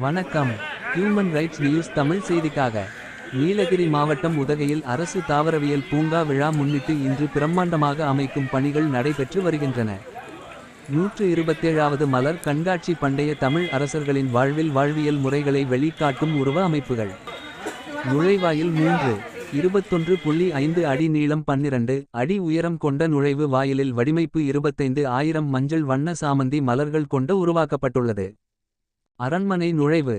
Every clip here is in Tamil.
வணக்கம். ஹியூமன் ரைட்ஸ் நியூஸ் தமிழ் செய்திக்காக. நீலகிரி மாவட்டம் உதகையில் அரசு தாவரவியல் பூங்கா விழா முன்னிட்டு இன்று பிரம்மாண்டமாக அமைக்கும் பணிகள் நடைபெற்று வருகின்றன. 127வது மலர் கண்காட்சி பண்டைய தமிழ் அரசர்களின் வாழ்வியல் முறைகளை வெளிக்காட்டும் உருவ அமைப்புகள். நுழைவாயில் 21.5 அடி நீளம் 12 அடி உயரம் கொண்ட நுழைவு வாயிலில் வடிவமைப்பு 25,000 மஞ்சள் வண்ண சாமந்தி மலர்கள் கொண்ட உருவாக்கப்பட்டுள்ளது. அரண்மனை நுழைவு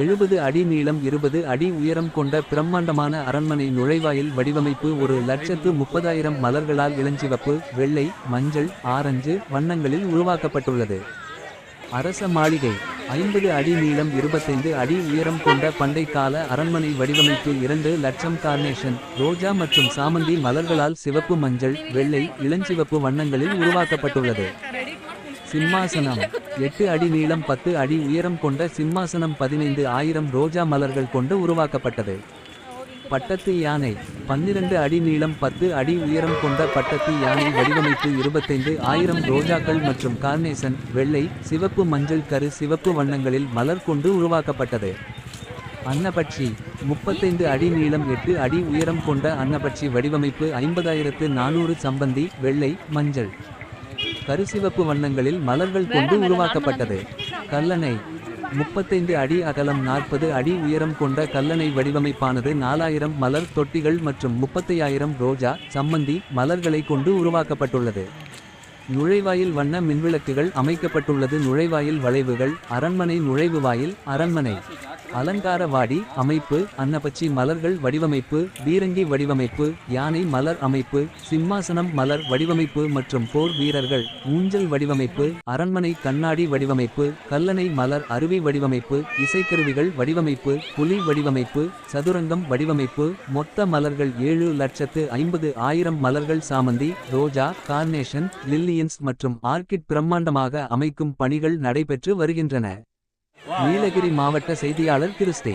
70 அடி நீளம் 20 அடி உயரம் கொண்ட பிரம்மாண்டமான அரண்மனை நுழைவாயில் வடிவமைப்பு 1,30,000 மலர்களால் இளஞ்சிவப்பு, வெள்ளை, மஞ்சள், ஆரஞ்சு வண்ணங்களில் உருவாக்கப்பட்டுள்ளது. அரச மாளிகை 50 அடி நீளம் 25 அடி உயரம் கொண்ட பண்டை கால அரண்மனை வடிவமைப்பு 2 லட்சம் கார்னேஷன், ரோஜா மற்றும் சாமந்தி மலர்களால் சிவப்பு, மஞ்சள், வெள்ளை, இளஞ்சிவப்பு வண்ணங்களில் உருவாக்கப்பட்டுள்ளது. சிம்மாசனம் 8 அடி நீளம் 10 அடி உயரம் கொண்ட சிம்மாசனம் 15,000 ரோஜா மலர்கள் கொண்டு உருவாக்கப்பட்டது. பட்டத்து யானை 12 அடி நீளம் 10 அடி உயரம் கொண்ட பட்டத்து யானை வடிவமைப்பு 25,000 ரோஜாக்கள் மற்றும் கார்னேசன், வெள்ளை, சிவப்பு, மஞ்சள், கரு சிவப்பு வண்ணங்களில் மலர் கொண்டு உருவாக்கப்பட்டது. அன்னபட்சி 35 அடி நீளம் 8 அடி உயரம் கொண்ட அன்னபட்சி வடிவமைப்பு 50,400 சம்பந்தி, வெள்ளை, மஞ்சள், கருசிவப்பு வண்ணங்களில் மலர்கள் கொண்டு உருவாக்கப்பட்டது. கல்லணை 35 அடி அகலம் 40 அடி உயரம் கொண்ட கல்லணை வடிவமைப்பானது 4,000 மலர் தொட்டிகள் மற்றும் 35,000 ரோஜா, சம்மந்தி மலர்களை கொண்டு உருவாக்கப்பட்டுள்ளது. நுழைவாயில் வண்ண மின்விளக்குகள் அமைக்கப்பட்டுள்ளது. நுழைவாயில் வளைவுகள் அரண்மனை நுழைவு வாயில் அரண்மனை அலங்கார வாடி அமைப்பு அன்னபச்சி மலர்கள் வடிவமைப்பு, பீரங்கி வடிவமைப்பு, யானை மலர் அமைப்பு, சிம்மாசனம் மலர் வடிவமைப்பு மற்றும் போர் வீரர்கள் ஊஞ்சல் வடிவமைப்பு, அரண்மனை கண்ணாடி வடிவமைப்பு, கல்லணை மலர் அருவி வடிவமைப்பு, இசைக்கருவிகள் வடிவமைப்பு, புலி வடிவமைப்பு, சதுரங்கம் வடிவமைப்பு. மொத்த மலர்கள் 7,50,000 மலர்கள் சாமந்தி, ரோஜா, கார்னேஷன், லில்லியன்ஸ் மற்றும் ஆர்கிட் பிரம்மாண்டமாக அமைக்கும் பணிகள் நடைபெற்று வருகின்றன. நீலகிரி மாவட்ட செய்தியாளர் கிறிஸ்டி.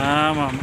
ஆமாம்.